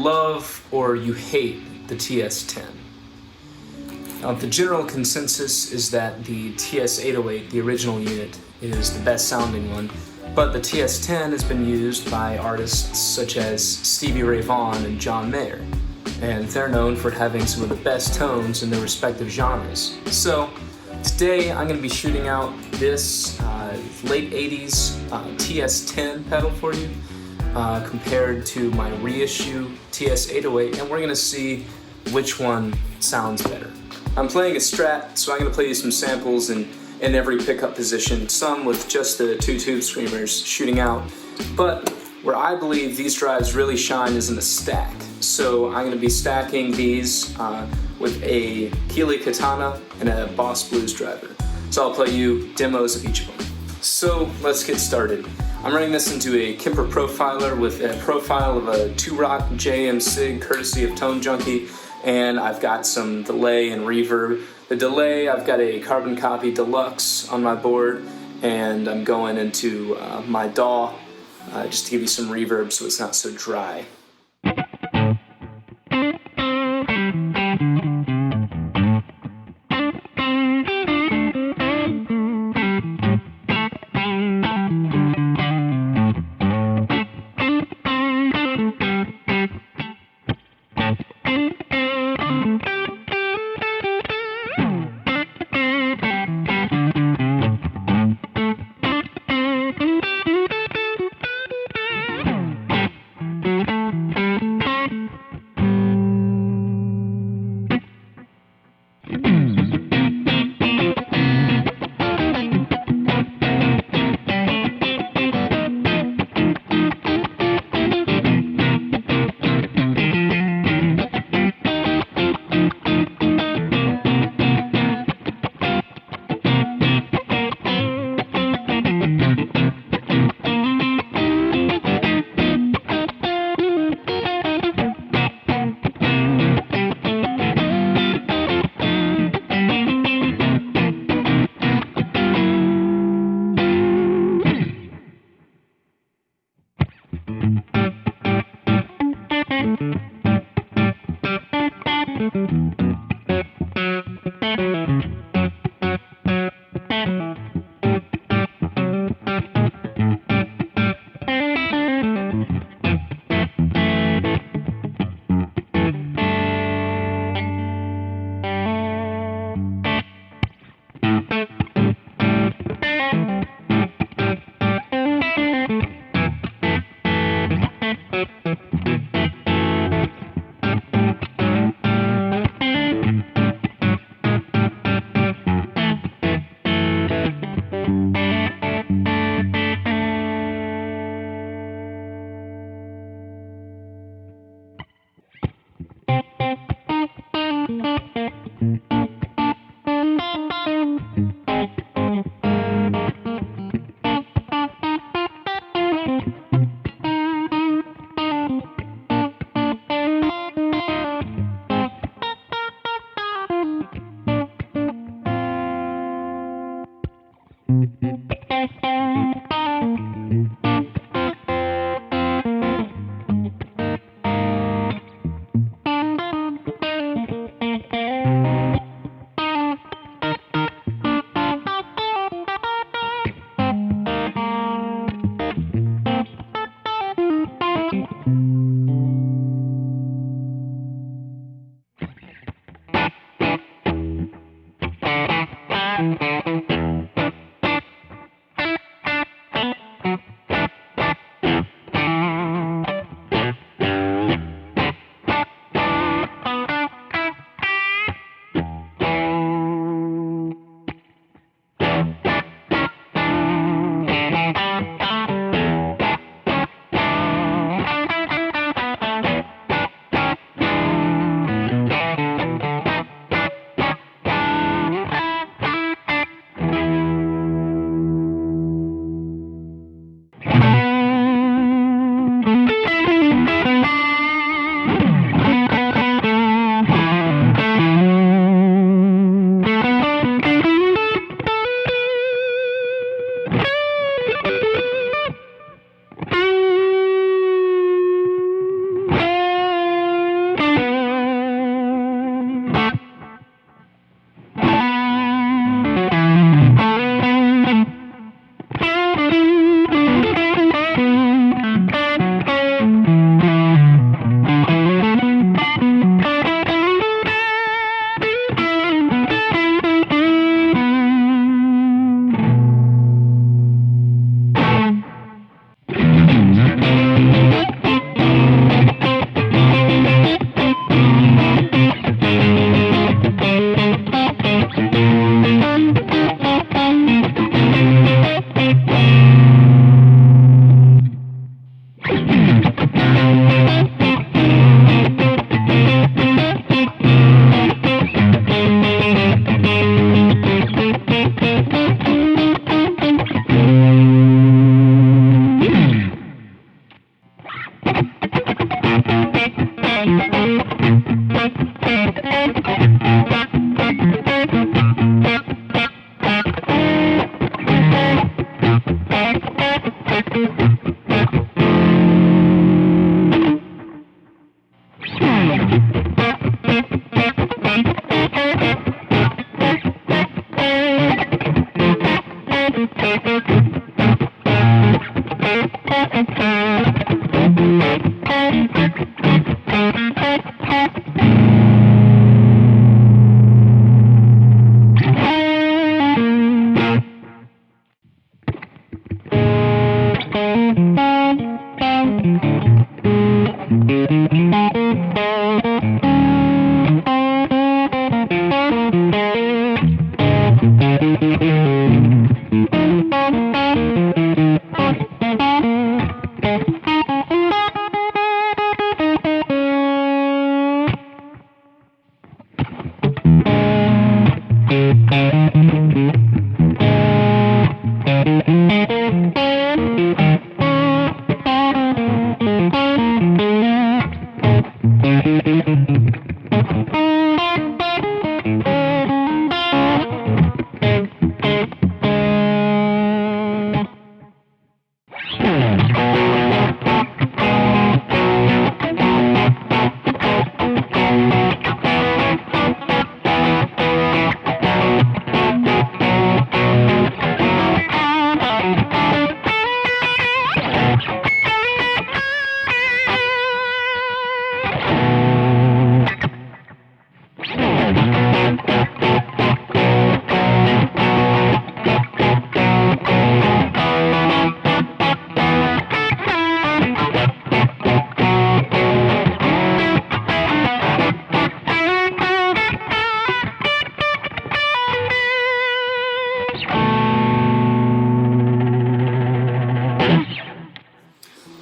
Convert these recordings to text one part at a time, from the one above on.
love or you hate the TS10. Now, the general consensus is that the TS808, the original unit, is the best sounding one, but the TS10 has been used by artists such as Stevie Ray Vaughan and John Mayer, and they're known for having some of the best tones in their respective genres. So today I'm going to be shooting out this late 80s TS10 pedal for you compared to my reissue TS808, and we're going to see which one sounds better. I'm playing a Strat, so I'm going to play you some samples in every pickup position, some with just the two tube screamers shooting out, but where I believe these drives really shine is in the stack. So I'm going to be stacking these with a Keeley Katana and a Boss Blues driver. So I'll play you demos of each of them. So let's get started. I'm running this into a Kemper profiler with a profile of a 2-rock JM Sig courtesy of Tone Junkie, and I've got some delay and reverb. The delay, I've got a carbon copy Deluxe on my board, and I'm going into my DAW just to give you some reverb so it's not so dry.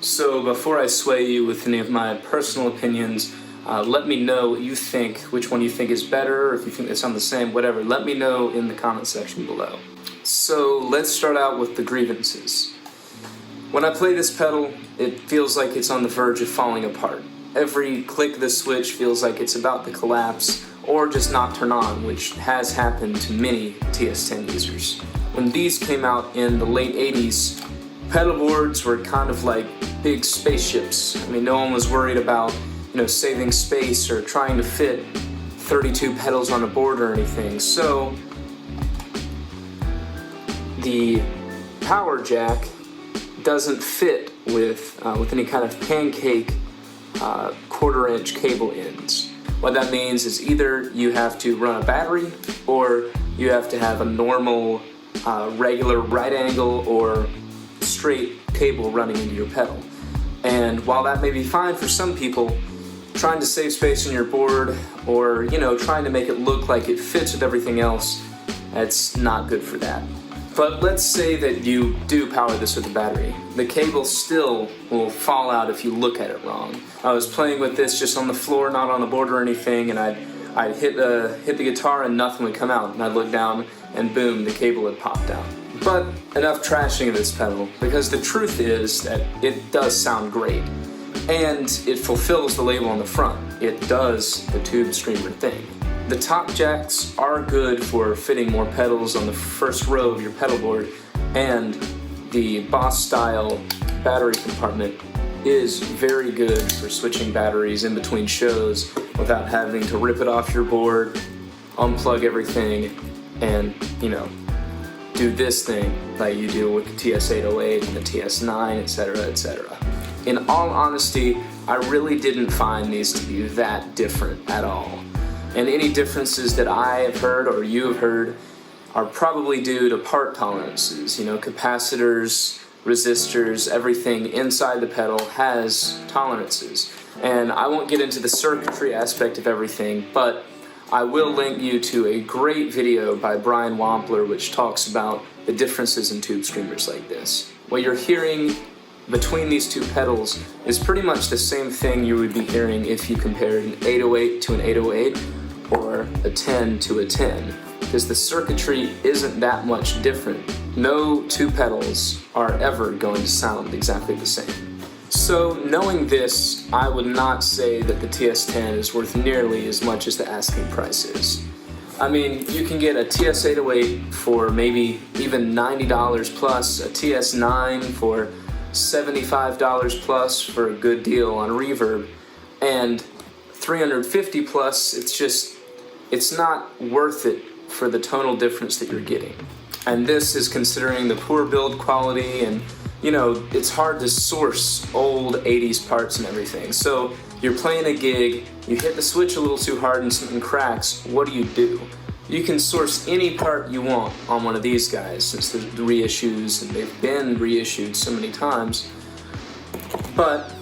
So before I sway you with any of my personal opinions, let me know what you think, which one you think is better, or if you think they sound the same, whatever. Let me know in the comment section below. So let's start out with the grievances. When I play this pedal, it feels like it's on the verge of falling apart. Every click of the switch feels like it's about to collapse, or just not turn on, which has happened to many TS10 users. When these came out in the late 80s, pedal boards were kind of like big spaceships. I mean, no one was worried about, saving space or trying to fit 32 pedals on a board or anything. So the power jack doesn't fit with any kind of pancake quarter-inch cable ends. What that means is either you have to run a battery or you have to have a normal regular right angle or straight cable running into your pedal. And while that may be fine for some people, trying to save space on your board or trying to make it look like it fits with everything else, that's not good for that. But let's say that you do power this with a battery. The cable still will fall out if you look at it wrong. I was playing with this just on the floor, not on the board or anything, and I'd hit the guitar and nothing would come out, and I'd look down and boom, the cable had popped out. But enough trashing of this pedal, because the truth is that it does sound great, and it fulfills the label on the front. It does the tube screamer thing. The top jacks are good for fitting more pedals on the first row of your pedal board, and the Boss style battery compartment is very good for switching batteries in between shows without having to rip it off your board, unplug everything, and do this thing like you do with the TS808 and the TS9, etc., etc. In all honesty, I really didn't find these to be that different at all. And any differences that I have heard or you have heard are probably due to part tolerances. Capacitors, resistors, everything inside the pedal has tolerances. And I won't get into the circuitry aspect of everything, but I will link you to a great video by Brian Wampler which talks about the differences in tube screamers like this. What you're hearing between these two pedals is pretty much the same thing you would be hearing if you compared an 808 to an 808 or a 10 to a 10, because the circuitry isn't that much different. No two pedals are ever going to sound exactly the same. So knowing this, I would not say that the TS10 is worth nearly as much as the asking price is. I mean, you can get a TS808 for maybe even $90 plus, a TS9 for $75 plus for a good deal on reverb, and $350 plus, it's not worth it for the tonal difference that you're getting. And this is considering the poor build quality, and you know, it's hard to source old 80s parts and everything. So you're playing a gig, you hit the switch a little too hard and something cracks, what do? You can source any part you want on one of these guys, since the reissues, and they've been reissued so many times. But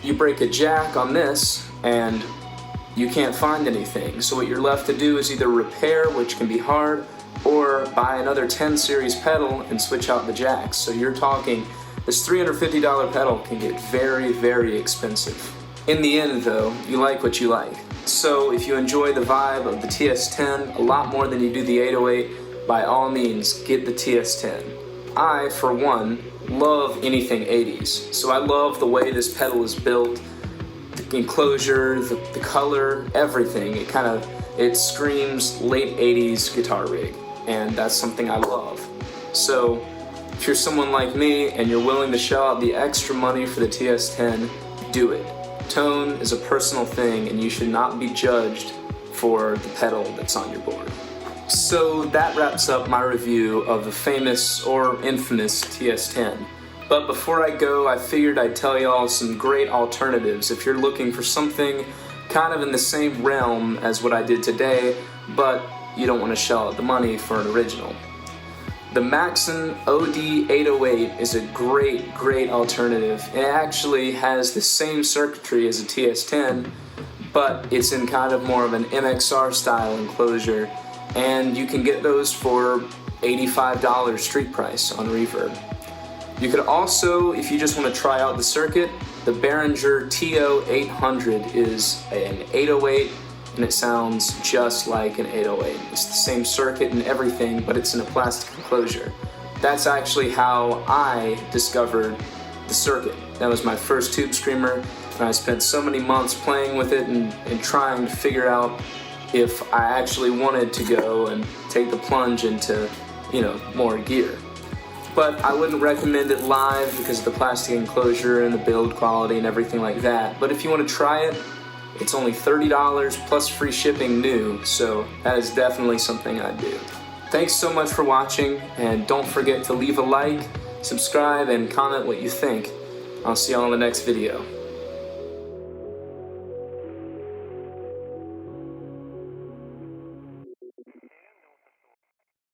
you break a jack on this and you can't find anything. So what you're left to do is either repair, which can be hard, or buy another 10 series pedal and switch out the jacks. So you're talking, this $350 pedal can get very, very expensive. In the end though, you like what you like. So if you enjoy the vibe of the TS10 a lot more than you do the 808, by all means, get the TS10. I, for one, love anything 80s. So I love the way this pedal is built, the enclosure, the color, everything. It screams late 80s guitar rig, and that's something I love. So if you're someone like me and you're willing to shell out the extra money for the TS10, do it. Tone is a personal thing, and you should not be judged for the pedal that's on your board. So that wraps up my review of the famous or infamous TS10. But before I go, I figured I'd tell y'all some great alternatives if you're looking for something kind of in the same realm as what I did today, but you don't want to shell out the money for an original. The Maxon OD808 is a great, great alternative. It actually has the same circuitry as a TS10, but it's in kind of more of an MXR style enclosure, and you can get those for $85 street price on Reverb. You could also, if you just want to try out the circuit, the Behringer TO800 is an 808, and it sounds just like an 808. It's the same circuit and everything, but it's in a plastic enclosure. That's actually how I discovered the circuit. That was my first tube screamer, and I spent so many months playing with it and trying to figure out if I actually wanted to go and take the plunge into, you know, more gear. But I wouldn't recommend it live because of the plastic enclosure and the build quality and everything like that. But if you want to try it, it's only $30 plus free shipping new, so that is definitely something I'd do. Thanks so much for watching, and don't forget to leave a like, subscribe, and comment what you think. I'll see y'all in the next video.